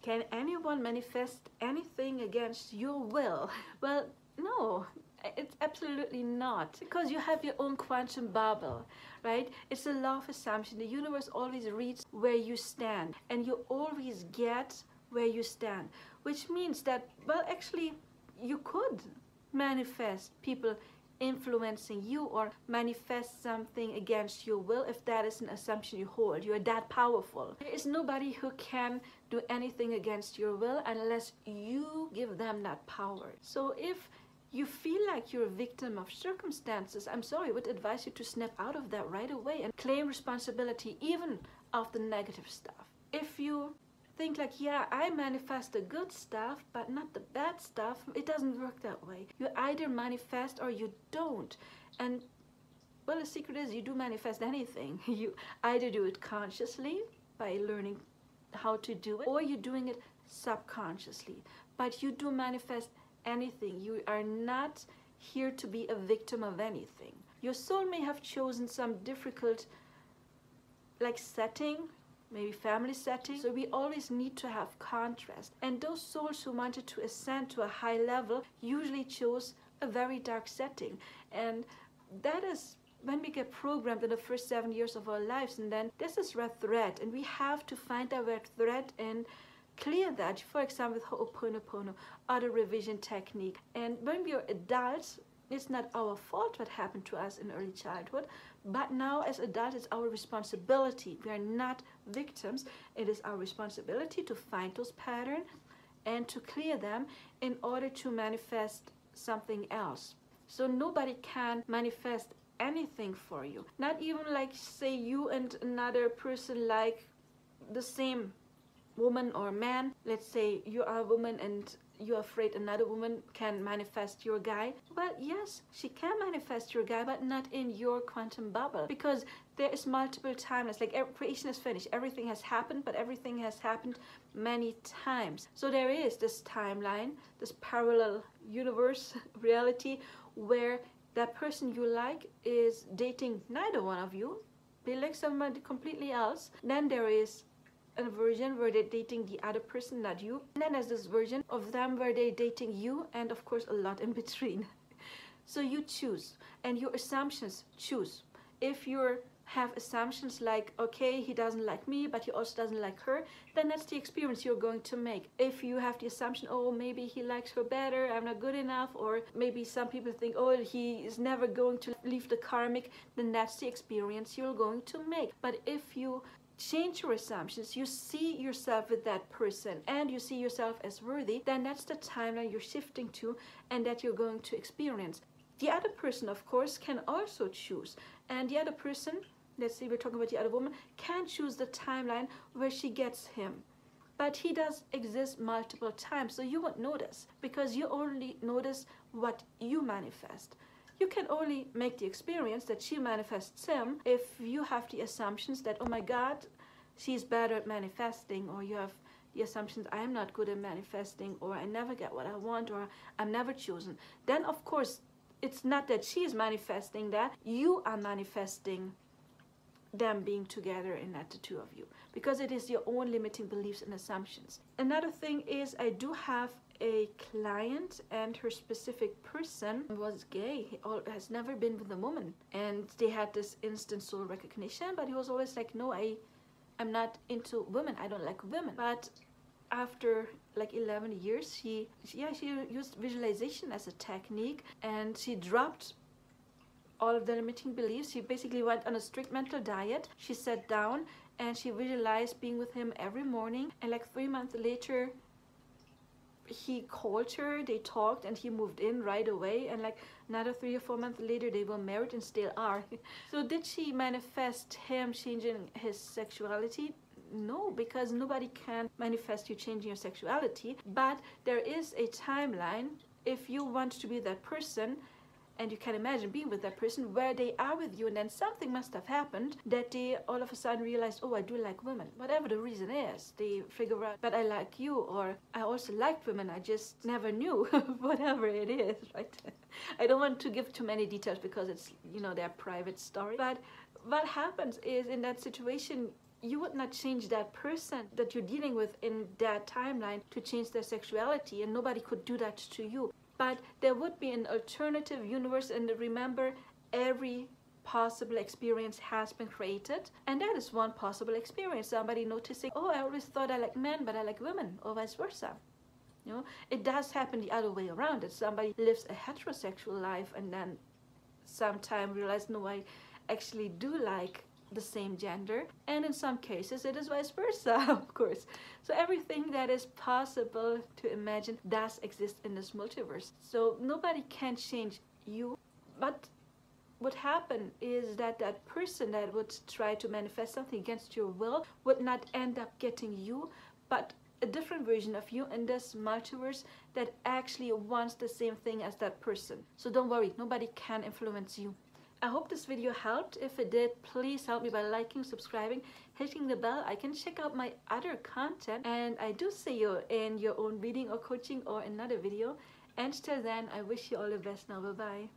Can anyone manifest anything against your will? Well, no, it's absolutely not, because you have your own quantum bubble, right? It's a law of assumption. The universe always reads where you stand, and you always get where you stand, which means that, well, actually, you could manifest people influencing you or manifest something against your will if that is an assumption you hold. You're that powerful. There is nobody who can do anything against your will unless you give them that power. So if you feel like you're a victim of circumstances, I'm sorry, I would advise you to snap out of that right away and claim responsibility even of the negative stuff. If you think like, yeah, I manifest the good stuff but not the bad stuff, it doesn't work that way. You either manifest or you don't. And well, the secret is you do manifest anything. You either do it consciously by learning how to do it, or you're doing it subconsciously, but you do manifest anything. You are not here to be a victim of anything. Your soul may have chosen some difficult setting, maybe family setting. So we always need to have contrast. And those souls who wanted to ascend to a high level usually chose a very dark setting. And that is when we get programmed in the first 7 years of our lives. And then this is red thread. And we have to find that red thread and clear that. For example, with Ho'oponopono, other revision technique. And when we are adults, it's not our fault what happened to us in early childhood, but now as adults it's our responsibility. We are not victims. It is our responsibility to find those patterns and to clear them in order to manifest something else. So nobody can manifest anything for you. Not even say you and another person like the same woman or man. Let's say you are a woman and you're afraid another woman can manifest your guy. Well, yes, she can manifest your guy, but not in your quantum bubble, because there is multiple timelines. Creation is finished, everything has happened, but everything has happened many times. So there is this timeline, this parallel universe reality, where that person you like is dating neither one of you. They like somebody completely else. Then there is a version where they're dating the other person, not you. And then there's this version of them where they're dating you, and of course a lot in between. So you choose, and your assumptions choose. If you have assumptions like, okay, he doesn't like me, but he also doesn't like her, then that's the experience you're going to make. If you have the assumption, oh, maybe he likes her better, I'm not good enough, or maybe some people think, oh, he is never going to leave the karmic, then that's the experience you're going to make. But if you change your assumptions, you see yourself with that person and you see yourself as worthy, then that's the timeline you're shifting to and that you're going to experience. The other person, of course, can also choose, and the other person, let's say we're talking about the other woman, can choose the timeline where she gets him, but he does exist multiple times, so you won't notice, because you only notice what you manifest. You can only make the experience that she manifests him if you have the assumptions that, oh my God, she's better at manifesting, or you have the assumptions, I'm not good at manifesting, or I never get what I want, or I'm never chosen. Then, of course, it's not that she is manifesting that, you are manifesting them being together and not the two of you, because it is your own limiting beliefs and assumptions. Another thing is, I do have a client, and her specific person was gay. He has never been with a woman, and they had this instant soul recognition, but he was always like, no, I'm not into women, I don't like women. But after 11 years, she used visualization as a technique, and she dropped all of the limiting beliefs. She basically went on a strict mental diet. She sat down and she visualized being with him every morning, and 3 months later he called her, they talked, and he moved in right away, and another 3 or 4 months later they were married and still are. So did she manifest him changing his sexuality? No, because nobody can manifest you changing your sexuality, but there is a timeline if you want to be that person, and you can imagine being with that person where they are with you, and then something must have happened that they all of a sudden realized, oh, I do like women. Whatever the reason is, they figure out, but I like you, or I also liked women, I just never knew. Whatever it is, right? I don't want to give too many details because it's, their private story. But what happens is, in that situation, you would not change that person that you're dealing with in that timeline to change their sexuality, and nobody could do that to you. But there would be an alternative universe, and remember, every possible experience has been created, and that is one possible experience. Somebody noticing, oh, I always thought I like men, but I like women, or vice versa. You know, it does happen the other way around, that somebody lives a heterosexual life and then sometime realize, no, I actually do like the same gender, and in some cases it is vice versa, of course. So everything that is possible to imagine does exist in this multiverse. So nobody can change you, but what happened is that that person that would try to manifest something against your will would not end up getting you, but a different version of you in this multiverse that actually wants the same thing as that person. So don't worry, nobody can influence you. I hope this video helped. If it did, please help me by liking, subscribing, hitting the bell. I can check out my other content, and I do see you in your own reading or coaching or another video. And till then, I wish you all the best now. Bye bye.